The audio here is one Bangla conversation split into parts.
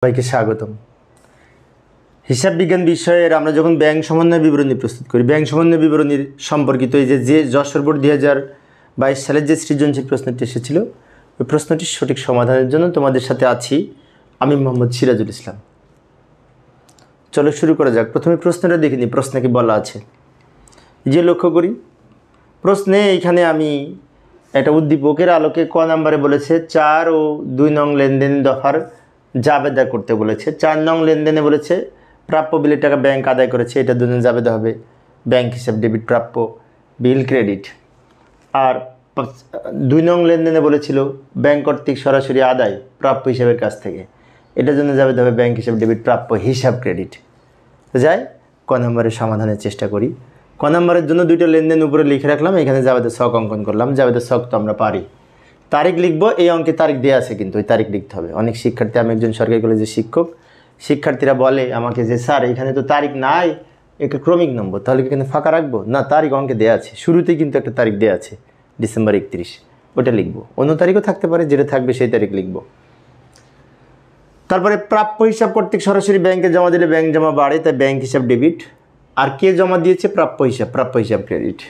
সবাইকে স্বাগতম। হিসাব বিজ্ঞান বিষয়ের আমরা যখন ব্যাংক সমন্বয় বিবরণী প্রস্তুত করি, ব্যাংক সমন্বয় বিবরণীর সম্পর্কিত এই যে যশোর বোর্ড 2022 সালের যে সৃজনশীল প্রশ্নটি এসেছিল, ওই প্রশ্নটির সঠিক সমাধানের জন্য তোমাদের সাথে আছি আমি মোহাম্মদ সিরাজুল ইসলাম। চলো শুরু করা যাক। প্রথমে প্রশ্নটা দেখে নিই, প্রশ্নে কি বলা আছে। যে লক্ষ্য করি প্রশ্নে এইখানে আমি একটা উদ্দীপকের আলোকে ক নাম্বারে বলেছে 4 ও 2 নং লেনদেন দফার জাবেদা করতে বলেছে। 4 নং লেনদেনে বলেছে প্রাপ্য বিলের টাকা ব্যাংক আদায় করেছে, এটা দুজনে জাবেদা হবে ব্যাংক হিসাব ডেবিট, প্রাপ্য বিল ক্রেডিট। আর 2 নং লেনদেনে বলেছিল ব্যাংক কর্তৃক সরাসরি আদায় প্রাপ্য হিসাবের কাছ থেকে, এটার জন্য জাবেদা হবে ব্যাংক হিসাব ডেবিট, প্রাপ্য হিসাব ক্রেডিট। তো যাই ক নম্বরের সমাধানের চেষ্টা করি। ক নম্বরের জন্য 2টা লেনদেন উপরে লিখে রাখলাম, এখানে জাবেদা ছক অঙ্কন করলাম। জাবেদা ছক তো আমরা পারি। তারিখ লিখবো, এই অঙ্কে তারিখ দেওয়া আছে কিন্তু ওই তারিখ লিখতে হবে। অনেক শিক্ষার্থী, আমি একজন সরকারি কলেজের শিক্ষক, শিক্ষার্থীরা বলে আমাকে যে স্যার এখানে তো তারিখ নাই, একে ক্রমিক নম্বর, তাহলে এখানে ফাঁকা রাখবো না? তারিখ অঙ্কে দেওয়া আছে, শুরুতেই কিন্তু একটা তারিখ দেওয়া আছে ডিসেম্বর 31, ওটা লিখবো। অন্য তারিখও থাকতে পারে, যেটা থাকবে সেই তারিখ লিখবো। তারপরে প্রাপ্য হিসাব কর্তৃক সরাসরি ব্যাংকে জমা দিলে ব্যাংক জমা বাড়ে, তাই ব্যাংক হিসাব ডেবিট। আর কে জমা দিয়েছে? প্রাপ্য হিসাব ক্রেডিট।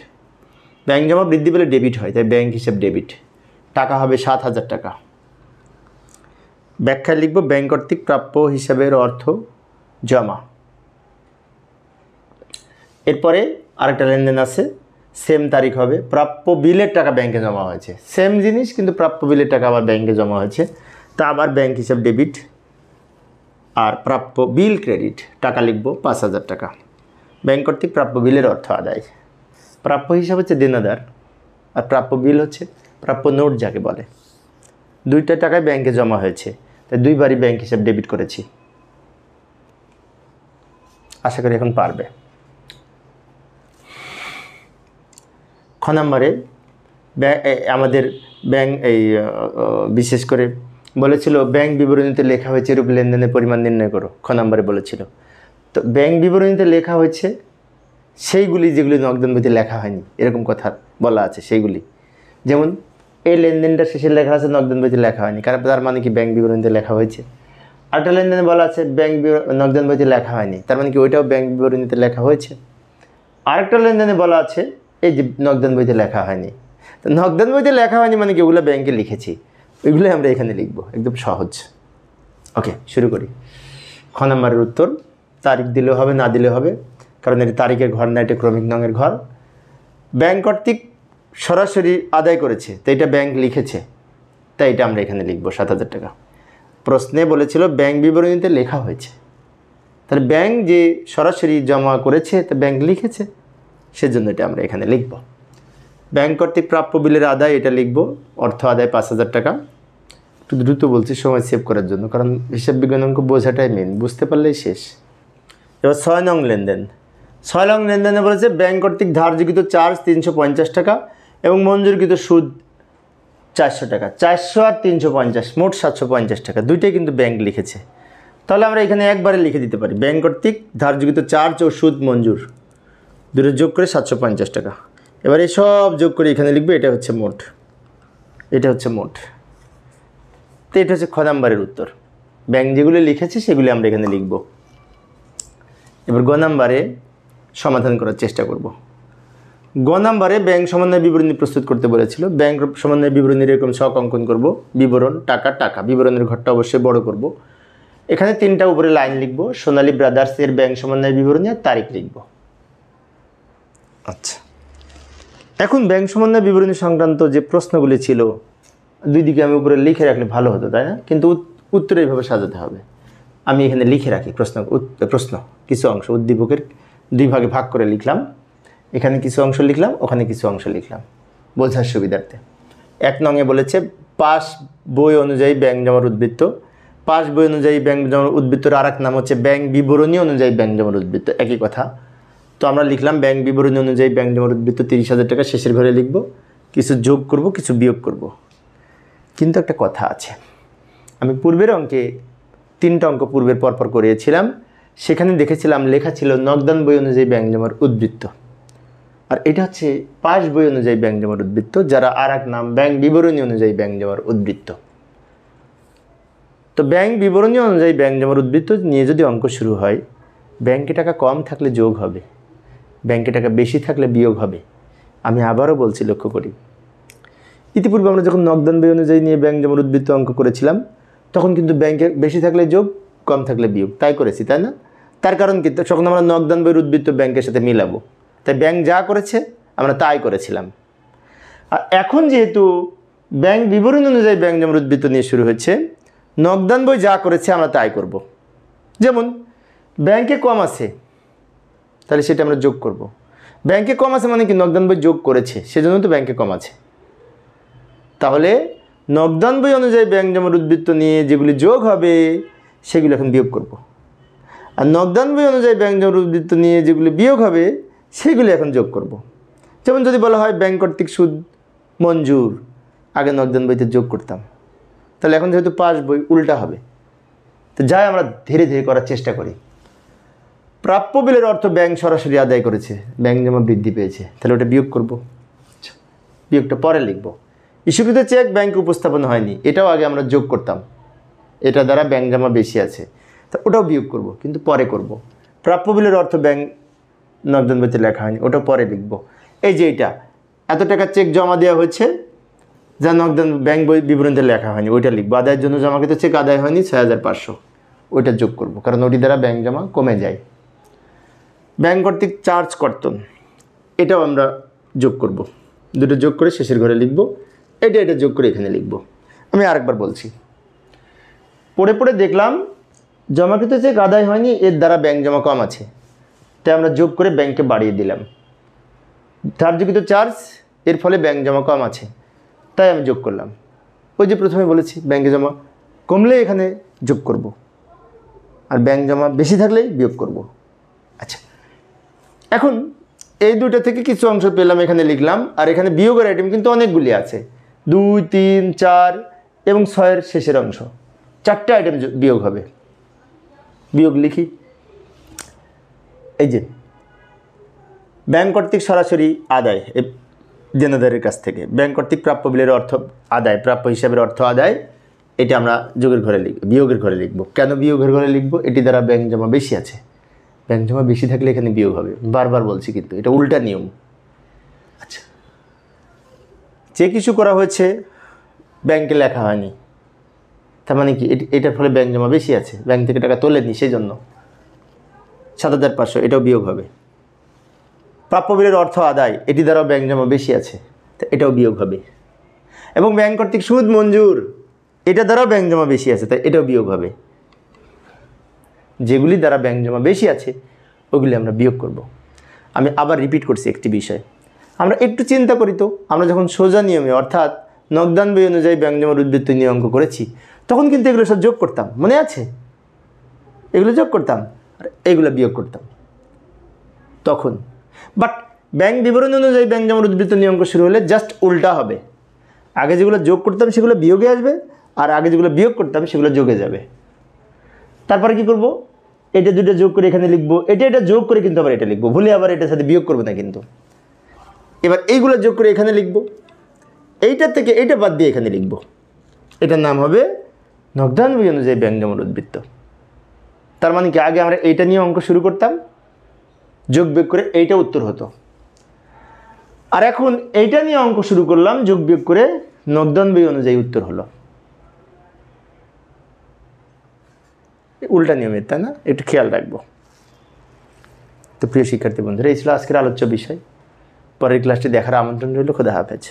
ব্যাংক জমা বৃদ্ধি পেলে ডেবিট হয়, তাই ব্যাংক হিসাব ডেবিট। টাকা হবে 7,000 টাকা। ব্যাখ্যায় লিখব ব্যাংক কর্তৃক প্রাপ্য হিসাবের অর্থ জমা। এরপরে আরেকটা লেনদেন আছে, সেম তারিখ হবে, প্রাপ্য বিলের টাকা ব্যাংকে জমা হয়েছে। সেম জিনিস কিন্তু প্রাপ্য বিলের টাকা আবার ব্যাংকে জমা হয়েছে, তা আবার ব্যাংক হিসাব ডেবিট। আর প্রাপ্য বিল ক্রেডিট, টাকা লিখব 5,000 টাকা। ব্যাংক কর্তৃক প্রাপ্য বিলের অর্থ আদায়। প্রাপ্য হিসাব হচ্ছে দেনাদার, আর প্রাপ্য বিল হচ্ছে প্রাপ্য নোট যাকে বলে। 2টা টাকায় ব্যাংকে জমা হয়েছে, তাই 2বারই ব্যাংক হিসাব ডেবিট করেছি। আশা করি এখন পারবে। খ নম্বরে আমাদের ব্যাংক বিশেষ করে বলেছিল ব্যাংক বিবরণীতে লেখা হয়েছে এরূপ লেনদেনের পরিমাণ নির্ণয় করো। খ নম্বরে বলেছিল, তো ব্যাংক বিবরণীতে লেখা হয়েছে সেইগুলি যেগুলি নগদান বইতে লেখা হয়নি, এরকম কথা বলা আছে সেইগুলি। যেমন এই লেনদেনটা শেষে লেখা আছে, নগদান বইতে লেখা হয়নি, কারণ তার মানে কি ব্যাংক বিবরণীতে লেখা হয়েছে। আরেকটা লেনদেনে বলা আছে নগদান বইতে লেখা হয়নি, তার মানে কি ওইটাও ব্যাংক বিবরণীতে লেখা হয়েছে। আরেকটা লেনদেনে বলা আছে এই যে নগদান বইতে লেখা হয়নি, তো নগদান বইতে লেখা হয়নি মানে কি ওগুলো ব্যাংকে লিখেছি, ওইগুলোই আমরা এখানে লিখব, একদম সহজ। ওকে, শুরু করি। খ নম্বরের উত্তর, তারিখ দিলেও হবে না দিলেও হবে, কারণ এটি তারিখের ঘর না, এটা ক্রমিক নঙের ঘর। ব্যাংক কর্তৃক সরাসরি আদায় করেছে, তো এটা ব্যাংক লিখেছে, তাই এটা আমরা এখানে লিখব 7,000 টাকা। প্রশ্নে বলেছিল ব্যাংক বিবরণীতে লেখা হয়েছে, তাহলে ব্যাংক যে সরাসরি জমা করেছে তা ব্যাংক লিখেছে, সেজন্য এটা আমরা এখানে লিখব। ব্যাংক কর্তৃক প্রাপ্য বিলের আদায়, এটা লিখব অর্থ আদায় 5,000 টাকা। একটু দ্রুত বলছি সময় সেভ করার জন্য, কারণ হিসাব বিজ্ঞান অঙ্ক বোঝাটাই মেন, বুঝতে পারলেই শেষ। এবার 6 নং লেনদেন। 6 নং লেনদেনে বলেছে ব্যাংক কর্তৃক ধার্যকৃত চার্জ 350 টাকা এবং মঞ্জুরকৃত সুদ 400 টাকা। 400 আর 350 মোট 750 টাকা, দুইটাই কিন্তু ব্যাংক লিখেছে। তাহলে আমরা এখানে একবারে লিখে দিতে পারি ব্যাংক কর্তৃক ধার্যকৃত চার্জ ও সুদ মঞ্জুর, দুটো যোগ করে 750 টাকা। এবার এই সব যোগ করে এখানে লিখবে, এটা হচ্ছে মোট, এটা হচ্ছে মোট। তো এটা হচ্ছে খ নম্বরের উত্তর। ব্যাংক যেগুলো লিখেছে সেগুলি আমরা এখানে লিখব। এবার গ নম্বরে সমাধান করার চেষ্টা করব। গ নম্বরে ব্যাংক সমন্বয় বিবরণী প্রস্তুত করতে বলেছিল। ব্যাংক সমন্বয় বিবরণীর এরকম ছক অঙ্কন করব। বিবরণ, টাকা, টাকা, বিবরণের ঘরটা অবশ্যই বড় করব। এখানে 3টা উপরে লাইন লিখব, সোনালী ব্রাদার্সের ব্যাংক সমন্বয় বিবরণী আর তারিখ লিখব। আচ্ছা, এখন ব্যাংক সমন্বয় বিবরণী সংক্রান্ত যে প্রশ্নগুলি ছিল, দুই দিকে আমি উপরে লিখে রাখলে ভালো হতো, তাই না? কিন্তু উত্তর এইভাবে সাজাতে হবে। আমি এখানে লিখে রাখি প্রশ্ন কিছু অংশ উদ্দীপকের 2 ভাগে ভাগ করে লিখলাম। এখানে কিছু অংশ লিখলাম, ওখানে কিছু অংশ লিখলাম বোঝার সুবিধার্থে। 1 নংয়ে বলেছে পাস বই অনুযায়ী ব্যাংক জমার উদ্বৃত্ত। পাস বই অনুযায়ী ব্যাংক জমার উদ্বৃত্তর আর এক নাম হচ্ছে ব্যাংক বিবরণী অনুযায়ী ব্যাংক জমার উদ্বৃত্ত, একই কথা। তো আমরা লিখলাম ব্যাংক বিবরণী অনুযায়ী ব্যাংক জমার উদ্বৃত্ত 30,000 টাকা। শেষের ঘরে লিখব, কিছু যোগ করব, কিছু বিয়োগ করব। কিন্তু একটা কথা আছে, আমি পূর্বের অঙ্কে 3টা অঙ্ক পূর্বের পরপর করিয়েছিলাম, সেখানে দেখেছিলাম লেখা ছিল নগদান বই অনুযায়ী ব্যাংক জমার উদ্বৃত্ত, আর এটা হচ্ছে পাস বই অনুযায়ী ব্যাংক জমার উদ্বৃত্ত, যারা আর এক নাম ব্যাংক বিবরণী অনুযায়ী ব্যাংক জমার উদ্বৃত্ত। তো তো ব্যাংক বিবরণী অনুযায়ী ব্যাংক জমার উদ্বৃত্ত নিয়ে যদি অঙ্ক শুরু হয়, ব্যাংকে টাকা কম থাকলে যোগ হবে, ব্যাংকে টাকা বেশি থাকলে বিয়োগ হবে। আমি আবারও বলছি, লক্ষ্য করি, ইতিপূর্বে আমরা যখন নগদান ব্যয় অনুযায়ী নিয়ে ব্যাংক জমার উদ্বৃত্ত অঙ্ক করেছিলাম, তখন কিন্তু ব্যাংকে বেশি থাকলে যোগ, কম থাকলে বিয়োগ, তাই করেছি, তাই না? তার কারণ কি, তখন আমরা নগদান ব্যয়ের উদ্বৃত্ত ব্যাংকের সাথে মিলাবো, তাই ব্যাংক যা করেছে আমরা তাই করেছিলাম। আর এখন যেহেতু ব্যাংক বিবরণী অনুযায়ী ব্যাংক জমার উদ্বৃত্ত নিয়ে শুরু হচ্ছে, নগদান বই যা করেছে আমরা তাই করব। যেমন ব্যাংকে কম আছে, তাহলে সেটা আমরা যোগ করব। ব্যাংকে কম আছে মানে কি, নগদান বই যোগ করেছে, সেজন্য তো ব্যাংকে কম আছে। তাহলে নগদান বই অনুযায়ী ব্যাংক জমার উদ্বৃত্ত নিয়ে যেগুলি যোগ হবে সেগুলো এখন বিয়োগ করব। আর নগদান বই অনুযায়ী ব্যাংক জমার উদ্বৃত্ত নিয়ে যেগুলি বিয়োগ হবে সেগুলি এখন যোগ করব। যেমন যদি বলা হয় ব্যাংক কর্তৃক সুদ মঞ্জুর, আগে নগদান বইতে যোগ করতাম, তাহলে এখন যেহেতু পাস বই উল্টা হবে। তো যাই আমরা ধীরে ধীরে করার চেষ্টা করি। প্রাপ্য বিলের অর্থ ব্যাংক সরাসরি আদায় করেছে, ব্যাংক জমা বৃদ্ধি পেয়েছে, তাহলে ওটা বিয়োগ করব। বিয়োগটা পরে লিখব। ইস্যুকৃত চেক ব্যাংকে উপস্থাপন হয়নি, এটাও আগে আমরা যোগ করতাম, এটা দ্বারা ব্যাংক জমা বেশি আছে, তা ওটাও বিয়োগ করব, কিন্তু পরে করব। প্রাপ্য বিলের অর্থ ব্যাংক নগদান বইতে লেখা হয়নি, ওটা পরে লিখব। এই যে এটা এত টাকা চেক জমা দেওয়া হয়েছে, যা নগদান ব্যাংক বই বিবরণীতে লেখা হয়নি, ওইটা লিখবো। আদায়ের জন্য জমাকৃত চেক আদায় হয়নি 6500, ওইটা যোগ করব, কারণ ওটি দ্বারা ব্যাংক জমা কমে যায়। ব্যাংক কর্তৃক চার্জ কর্তন, এটাও আমরা যোগ করব, দুটো যোগ করে শেষের ঘরে লিখব। এটা যোগ করে এখানে লিখব। আমি আরেকবার বলছি, পড়ে পড়ে দেখলাম জমাকৃত চেক আদায় হয়নি, এর দ্বারা ব্যাংক জমা কম আছে, তাই আমরা যোগ করে ব্যাংকে বাড়িয়ে দিলাম। ধার্যকৃত চার্জ, এর ফলে ব্যাংক জমা কম আছে, তাই আমি যোগ করলাম। ওই যে প্রথমে বলেছি ব্যাংকে জমা কমলে এখানে যোগ করব, আর ব্যাংক জমা বেশি থাকলেই বিয়োগ করব। আচ্ছা, এখন এই দুটো থেকে কিছু অংশ পেলাম, এখানে লিখলাম। আর এখানে বিয়োগের আইটেম কিন্তু অনেকগুলি আছে, 2, 3, 4 এবং 6-এর শেষের অংশ, 4টে আইটেম বিয়োগ হবে। বিয়োগ লিখি। এই যে ব্যাংক কর্তৃক সরাসরি আদায়, দেনাদারের কাছ থেকে ব্যাংক কর্তৃক প্রাপ্য বিলের অর্থ আদায়, প্রাপ্য হিসাবের অর্থ আদায়, এটা আমরা যোগের ঘরে বিয়োগের ঘরে লিখব। কেন বিয়োগের ঘরে লিখব? এটি দ্বারা ব্যাংক জমা বেশি আছে, ব্যাংক জমা বেশি থাকলে এখানে বিয়োগ হবে। বারবার বলছি, কিন্তু এটা উল্টা নিয়ম। আচ্ছা, চেক ইস্যু করা হয়েছে, ব্যাংকে লেখা হয়নি, তার মানে কি এটার ফলে ব্যাংক জমা বেশি আছে, ব্যাংক থেকে টাকা তোলেনি, সেই জন্য 7500, এটাও বিয়োগ হবে। প্রাপ্য বিলের অর্থ আদায়, এটি দ্বারাও ব্যাংক জমা বেশি আছে, তো এটাও বিয়োগ হবে। এবং ব্যাংক কর্তৃক সুদ মঞ্জুর, এটা দ্বারাও ব্যাংক জমা বেশি আছে, তাই এটাও বিয়োগ হবে। যেগুলি দ্বারা ব্যাংক জমা বেশি আছে ওগুলি আমরা বিয়োগ করব। আমি আবার রিপিট করছি একটি বিষয়, আমরা একটু চিন্তা করি তো, আমরা যখন সোজা নিয়মে অর্থাৎ নগদান বই অনুযায়ী ব্যাংক জমার উদ্বৃত্ত নিয়ে অঙ্ক করেছি, তখন কিন্তু এগুলো সব যোগ করতাম, মনে আছে? এগুলো যোগ করতাম আর এগুলো বিয়োগ করতাম তখন। বাট ব্যাংক বিবরণী অনুযায়ী ব্যাংক জমার উদ্বৃত্ত নিয়ে অঙ্ক শুরু হলে জাস্ট উল্টা হবে। আগে যেগুলো যোগ করতাম সেগুলো বিয়োগে আসবে, আর আগে যেগুলো বিয়োগ করতাম সেগুলো যোগে যাবে। তারপরে কি করব? এটা দুটো যোগ করে এখানে লিখবো, এটা যোগ করে কিন্তু আবার এটা লিখবো, ভুলে আবার এটার সাথে বিয়োগ করবো না কিন্তু। এবার এইগুলো যোগ করে এখানে লিখবো, এইটার থেকে এইটা বাদ দিয়ে এখানে লিখবো। এটার নাম হবে নগদান বই অনুযায়ী ব্যাংক জমার উদ্বৃত্ত। তার মানে কি, আগে আমরা এইটা নিয়ে অঙ্ক শুরু করতাম, যোগ বিয়োগ করে এইটা উত্তর হতো। আর এখন এইটা নিয়ে অঙ্ক শুরু করলাম, যোগ বিয়োগ করে নগদান বই অনুযায়ী উত্তর হলো। উল্টা নিয়মের, তাই না? একটু খেয়াল রাখবো। তো প্রিয় শিক্ষার্থী বন্ধুরা, এই ছিল আজকের আলোচ্য বিষয়। পরের ক্লাসটি দেখার আমন্ত্রণ রইল। খোদা হাফেজ।